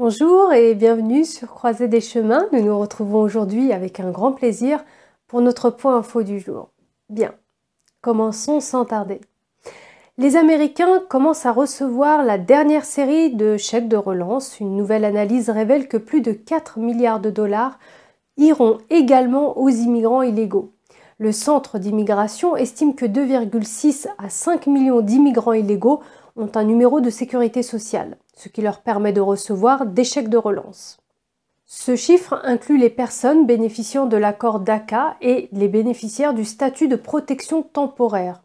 Bonjour et bienvenue sur Croisée des chemins. Nous nous retrouvons aujourd'hui avec un grand plaisir pour notre point info du jour. Bien, commençons sans tarder. Les Américains commencent à recevoir la dernière série de chèques de relance. Une nouvelle analyse révèle que plus de 4 milliards de dollars iront également aux immigrants illégaux. Le centre d'immigration estime que 2,6 à 5 millions d'immigrants illégaux ont un numéro de sécurité sociale, ce qui leur permet de recevoir des chèques de relance. Ce chiffre inclut les personnes bénéficiant de l'accord DACA et les bénéficiaires du statut de protection temporaire.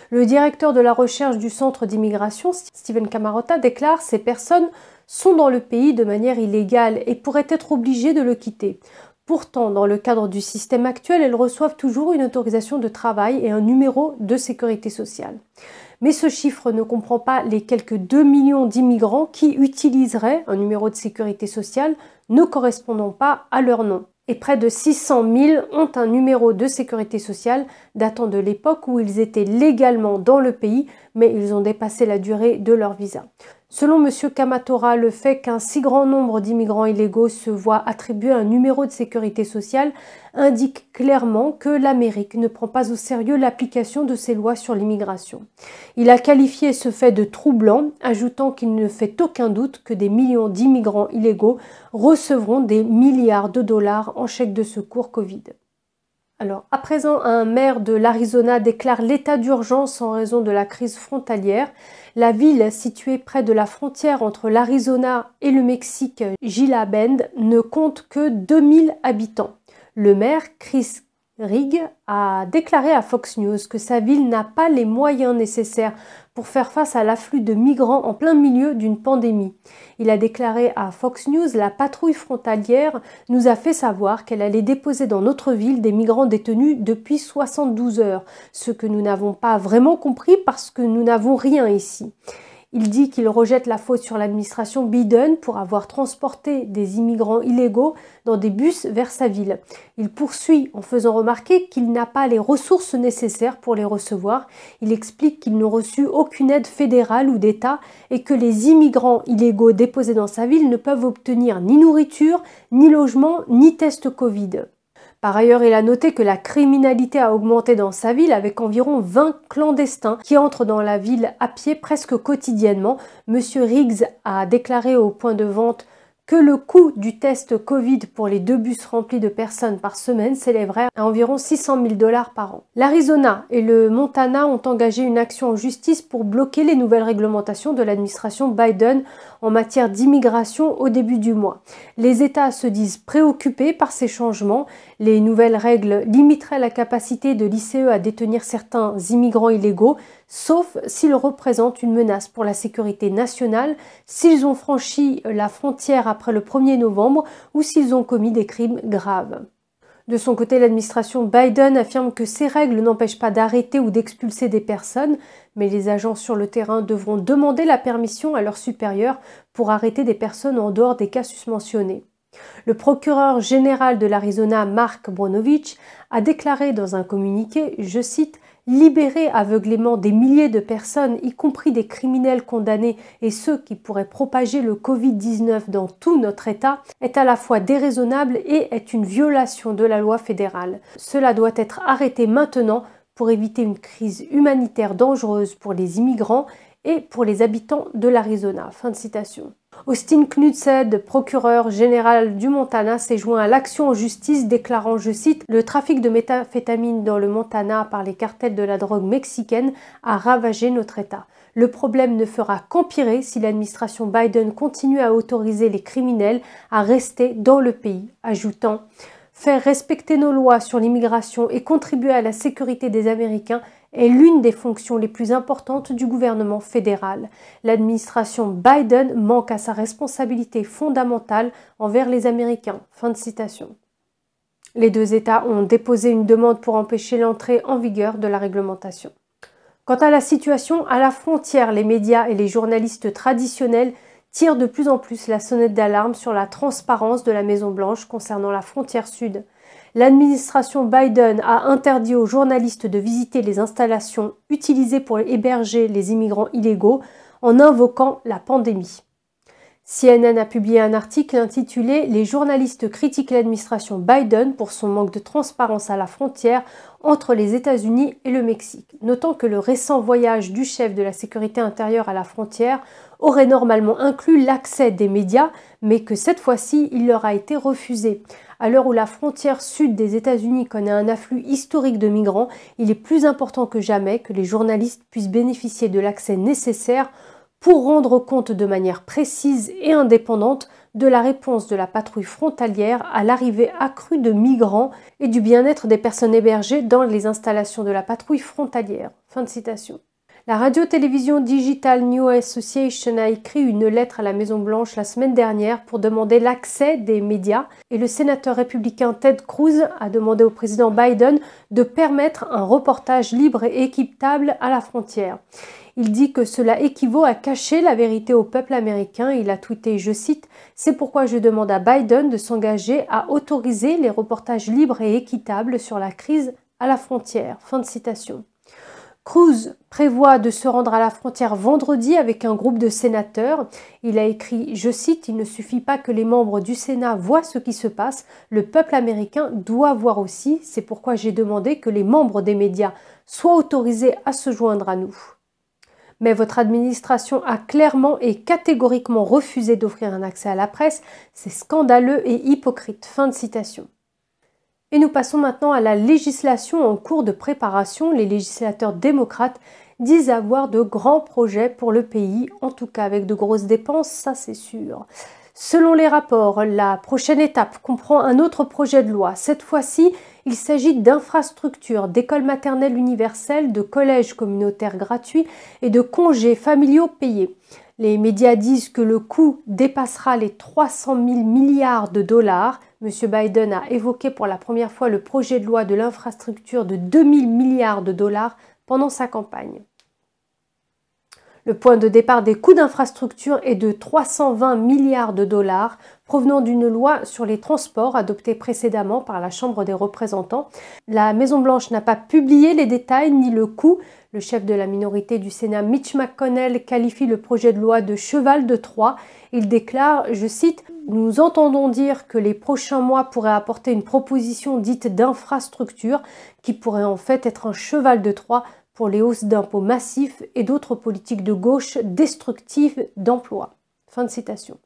Le directeur de la recherche du centre d'immigration, Steven Camarota, déclare que ces personnes sont dans le pays de manière illégale et pourraient être obligées de le quitter. Pourtant, dans le cadre du système actuel, elles reçoivent toujours une autorisation de travail et un numéro de sécurité sociale. Mais ce chiffre ne comprend pas les quelques 2 millions d'immigrants qui utiliseraient un numéro de sécurité sociale ne correspondant pas à leur nom. Et près de 600 000 ont un numéro de sécurité sociale datant de l'époque où ils étaient légalement dans le pays, mais ils ont dépassé la durée de leur visa. Selon M. Kamatora, le fait qu'un si grand nombre d'immigrants illégaux se voient attribuer un numéro de sécurité sociale indique clairement que l'Amérique ne prend pas au sérieux l'application de ses lois sur l'immigration. Il a qualifié ce fait de troublant, ajoutant qu'il ne fait aucun doute que des millions d'immigrants illégaux recevront des milliards de dollars en chèques de secours Covid. Alors, à présent, un maire de l'Arizona déclare l'état d'urgence en raison de la crise frontalière. La ville, située près de la frontière entre l'Arizona et le Mexique, Gila Bend, ne compte que 2000 habitants. Le maire, Chris Rigg, a déclaré à Fox News que sa ville n'a pas les moyens nécessaires pour faire face à l'afflux de migrants en plein milieu d'une pandémie. Il a déclaré à Fox News « La patrouille frontalière nous a fait savoir qu'elle allait déposer dans notre ville des migrants détenus depuis 72 heures, ce que nous n'avons pas vraiment compris parce que nous n'avons rien ici. » Il dit qu'il rejette la faute sur l'administration Biden pour avoir transporté des immigrants illégaux dans des bus vers sa ville. Il poursuit en faisant remarquer qu'il n'a pas les ressources nécessaires pour les recevoir. Il explique qu'ils n'ont reçu aucune aide fédérale ou d'État et que les immigrants illégaux déposés dans sa ville ne peuvent obtenir ni nourriture, ni logement, ni test Covid. Par ailleurs, il a noté que la criminalité a augmenté dans sa ville avec environ 20 clandestins qui entrent dans la ville à pied presque quotidiennement. Monsieur Riggs a déclaré au point de vente que le coût du test Covid pour les 2 bus remplis de personnes par semaine s'élèverait à environ 600 000 $ par an. L'Arizona et le Montana ont engagé une action en justice pour bloquer les nouvelles réglementations de l'administration Biden en matière d'immigration au début du mois. Les États se disent préoccupés par ces changements. Les nouvelles règles limiteraient la capacité de l'ICE à détenir certains immigrants illégaux, sauf s'ils représentent une menace pour la sécurité nationale, s'ils ont franchi la frontière après le 1er novembre ou s'ils ont commis des crimes graves. De son côté, l'administration Biden affirme que ces règles n'empêchent pas d'arrêter ou d'expulser des personnes, mais les agents sur le terrain devront demander la permission à leurs supérieurs pour arrêter des personnes en dehors des cas susmentionnés. Le procureur général de l'Arizona, Mark Brnovich, a déclaré dans un communiqué, je cite, « Libérer aveuglément des milliers de personnes, y compris des criminels condamnés et ceux qui pourraient propager le Covid-19 dans tout notre État, est à la fois déraisonnable et est une violation de la loi fédérale. Cela doit être arrêté maintenant pour éviter une crise humanitaire dangereuse pour les immigrants et pour les habitants de l'Arizona. » Fin de citation. Austin Knudsen, procureur général du Montana, s'est joint à l'action en justice déclarant, je cite, « Le trafic de méthamphétamine dans le Montana par les cartels de la drogue mexicaine a ravagé notre État. Le problème ne fera qu'empirer si l'administration Biden continue à autoriser les criminels à rester dans le pays, ajoutant « Faire respecter nos lois sur l'immigration et contribuer à la sécurité des Américains est l'une des fonctions les plus importantes du gouvernement fédéral. L'administration Biden manque à sa responsabilité fondamentale envers les Américains. » Fin de citation. Les 2 États ont déposé une demande pour empêcher l'entrée en vigueur de la réglementation. Quant à la situation à la frontière, les médias et les journalistes traditionnels tirent de plus en plus la sonnette d'alarme sur la transparence de la Maison-Blanche concernant la frontière sud. L'administration Biden a interdit aux journalistes de visiter les installations utilisées pour héberger les immigrants illégaux en invoquant la pandémie. CNN a publié un article intitulé « Les journalistes critiquent l'administration Biden pour son manque de transparence à la frontière entre les États-Unis et le Mexique », notant que le récent voyage du chef de la sécurité intérieure à la frontière aurait normalement inclus l'accès des médias, mais que cette fois-ci, il leur a été refusé. À l'heure où la frontière sud des États-Unis connaît un afflux historique de migrants, il est plus important que jamais que les journalistes puissent bénéficier de l'accès nécessaire pour rendre compte de manière précise et indépendante de la réponse de la patrouille frontalière à l'arrivée accrue de migrants et du bien-être des personnes hébergées dans les installations de la patrouille frontalière. Fin de citation. La Radio-Télévision Digital News Association a écrit une lettre à la Maison-Blanche la semaine dernière pour demander l'accès des médias et le sénateur républicain Ted Cruz a demandé au président Biden de permettre un reportage libre et équitable à la frontière. Il dit que cela équivaut à cacher la vérité au peuple américain. Il a tweeté, je cite, « C'est pourquoi je demande à Biden de s'engager à autoriser les reportages libres et équitables sur la crise à la frontière. » Fin de citation. Cruz prévoit de se rendre à la frontière vendredi avec un groupe de sénateurs. Il a écrit, je cite, « Il ne suffit pas que les membres du Sénat voient ce qui se passe, le peuple américain doit voir aussi. C'est pourquoi j'ai demandé que les membres des médias soient autorisés à se joindre à nous. » Mais votre administration a clairement et catégoriquement refusé d'offrir un accès à la presse. C'est scandaleux et hypocrite. Fin de citation. Et nous passons maintenant à la législation en cours de préparation. Les législateurs démocrates disent avoir de grands projets pour le pays, en tout cas avec de grosses dépenses, ça c'est sûr. Selon les rapports, la prochaine étape comprend un autre projet de loi. Cette fois-ci, il s'agit d'infrastructures, d'écoles maternelles universelles, de collèges communautaires gratuits et de congés familiaux payés. Les médias disent que le coût dépassera les 300 000 milliards de dollars. M. Biden a évoqué pour la première fois le projet de loi de l'infrastructure de 2 000 milliards de dollars pendant sa campagne. Le point de départ des coûts d'infrastructure est de 320 milliards de dollars provenant d'une loi sur les transports adoptée précédemment par la Chambre des représentants. La Maison-Blanche n'a pas publié les détails ni le coût. Le chef de la minorité du Sénat, Mitch McConnell, qualifie le projet de loi de cheval de Troie. Il déclare, je cite, « Nous entendons dire que les prochains mois pourraient apporter une proposition dite d'infrastructure qui pourrait en fait être un cheval de Troie pour les hausses d'impôts massifs et d'autres politiques de gauche destructives d'emplois. » Fin de citation.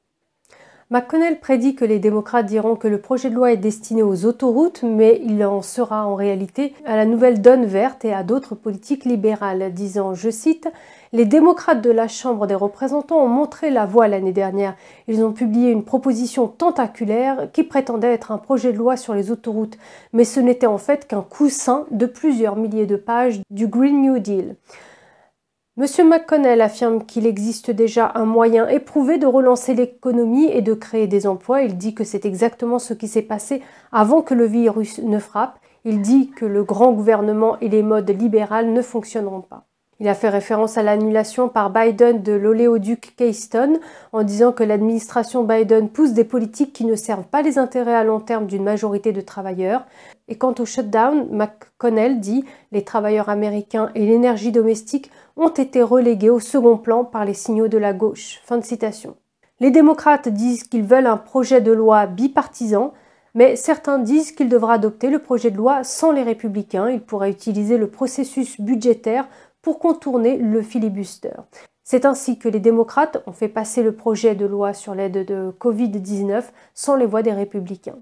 McConnell prédit que les démocrates diront que le projet de loi est destiné aux autoroutes, mais il en sera en réalité à la nouvelle donne verte et à d'autres politiques libérales, disant, je cite, « Les démocrates de la Chambre des représentants ont montré la voie l'année dernière. Ils ont publié une proposition tentaculaire qui prétendait être un projet de loi sur les autoroutes, mais ce n'était en fait qu'un coussin de plusieurs milliers de pages du Green New Deal. » M. McConnell affirme qu'il existe déjà un moyen éprouvé de relancer l'économie et de créer des emplois. Il dit que c'est exactement ce qui s'est passé avant que le virus ne frappe. Il dit que le grand gouvernement et les modes libérales ne fonctionneront pas. Il a fait référence à l'annulation par Biden de l'oléoduc Keystone en disant que l'administration Biden pousse des politiques qui ne servent pas les intérêts à long terme d'une majorité de travailleurs. Et quant au shutdown, McConnell dit « Les travailleurs américains et l'énergie domestique ont été relégués au second plan par les signaux de la gauche. » Fin de citation. Les démocrates disent qu'ils veulent un projet de loi bipartisan, mais certains disent qu'il devra adopter le projet de loi sans les républicains. Il pourrait utiliser le processus budgétaire pour contourner le filibuster. C'est ainsi que les démocrates ont fait passer le projet de loi sur l'aide de Covid-19 sans les voix des républicains.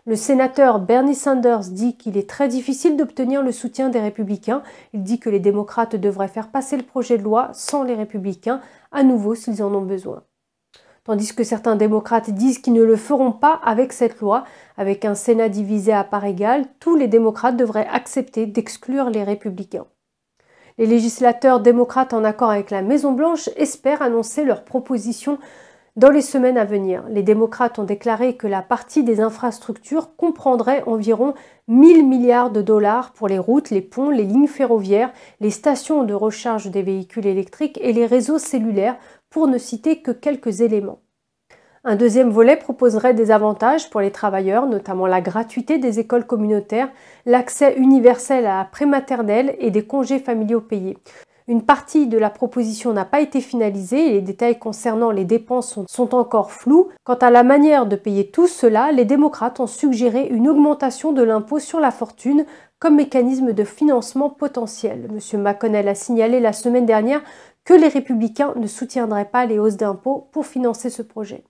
Le sénateur Bernie Sanders dit qu'il est très difficile d'obtenir le soutien des républicains. Il dit que les démocrates devraient faire passer le projet de loi sans les républicains, à nouveau s'ils en ont besoin. Tandis que certains démocrates disent qu'ils ne le feront pas avec cette loi. Avec un Sénat divisé à parts égales, tous les démocrates devraient accepter d'exclure les républicains. Les législateurs démocrates en accord avec la Maison-Blanche espèrent annoncer leurs propositions dans les semaines à venir. Les démocrates ont déclaré que la partie des infrastructures comprendrait environ 1000 milliards de dollars pour les routes, les ponts, les lignes ferroviaires, les stations de recharge des véhicules électriques et les réseaux cellulaires, pour ne citer que quelques éléments. Un deuxième volet proposerait des avantages pour les travailleurs, notamment la gratuité des écoles communautaires, l'accès universel à la prématernelle et des congés familiaux payés. Une partie de la proposition n'a pas été finalisée et les détails concernant les dépenses sont encore flous. Quant à la manière de payer tout cela, les démocrates ont suggéré une augmentation de l'impôt sur la fortune comme mécanisme de financement potentiel. M. McConnell a signalé la semaine dernière que les républicains ne soutiendraient pas les hausses d'impôts pour financer ce projet.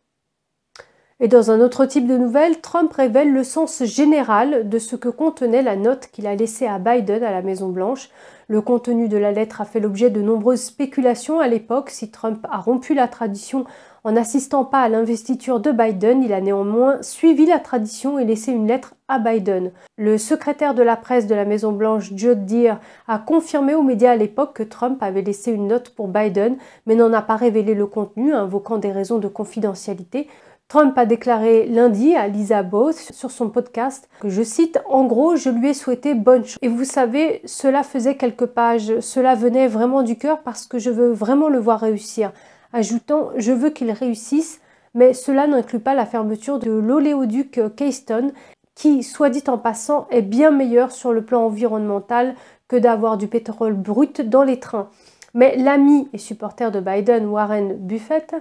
Et dans un autre type de nouvelles, Trump révèle le sens général de ce que contenait la note qu'il a laissée à Biden à la Maison-Blanche. Le contenu de la lettre a fait l'objet de nombreuses spéculations à l'époque. Si Trump a rompu la tradition en n'assistant pas à l'investiture de Biden, il a néanmoins suivi la tradition et laissé une lettre à Biden. Le secrétaire de la presse de la Maison-Blanche, Judd Deere, a confirmé aux médias à l'époque que Trump avait laissé une note pour Biden, mais n'en a pas révélé le contenu, invoquant des raisons de confidentialité. Trump a déclaré lundi à Lisa Bose sur son podcast que, je cite, « En gros, je lui ai souhaité bonne chance. » Et vous savez, cela faisait quelques pages, cela venait vraiment du cœur parce que je veux vraiment le voir réussir. Ajoutant « Je veux qu'il réussisse », mais cela n'inclut pas la fermeture de l'oléoduc Keystone, qui, soit dit en passant, est bien meilleur sur le plan environnemental que d'avoir du pétrole brut dans les trains. Mais l'ami et supporter de Biden, Warren Buffett,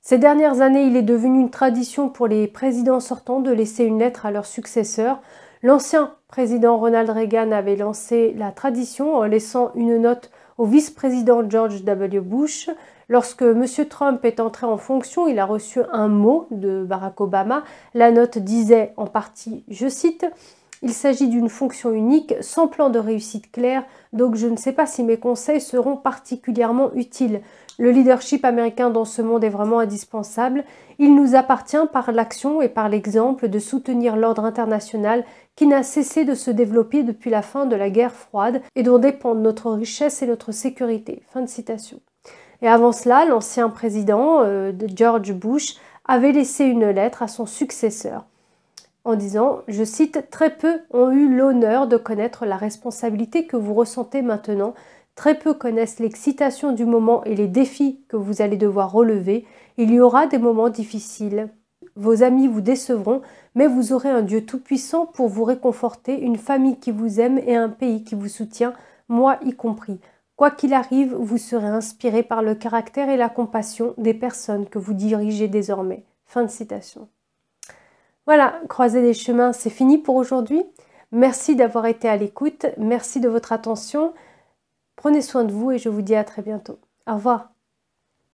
ces dernières années, il est devenu une tradition pour les présidents sortants de laisser une lettre à leur successeur. L'ancien président Ronald Reagan avait lancé la tradition en laissant une note au vice-président George W. Bush. Lorsque M. Trump est entré en fonction, il a reçu un mot de Barack Obama. La note disait en partie, je cite, « Il s'agit d'une fonction unique, sans plan de réussite clair, donc je ne sais pas si mes conseils seront particulièrement utiles. Le leadership américain dans ce monde est vraiment indispensable. Il nous appartient par l'action et par l'exemple de soutenir l'ordre international qui n'a cessé de se développer depuis la fin de la guerre froide et dont dépendent notre richesse et notre sécurité. » Fin de citation. Et avant cela, l'ancien président de George Bush avait laissé une lettre à son successeur en disant, je cite, « Très peu ont eu l'honneur de connaître la responsabilité que vous ressentez maintenant. Très peu connaissent l'excitation du moment et les défis que vous allez devoir relever. Il y aura des moments difficiles. Vos amis vous décevront, mais vous aurez un Dieu tout-puissant pour vous réconforter, une famille qui vous aime et un pays qui vous soutient, moi y compris. Quoi qu'il arrive, vous serez inspiré par le caractère et la compassion des personnes que vous dirigez désormais. » Fin de citation. Voilà, croiser des chemins, c'est fini pour aujourd'hui. Merci d'avoir été à l'écoute, merci de votre attention. Prenez soin de vous et je vous dis à très bientôt. Au revoir.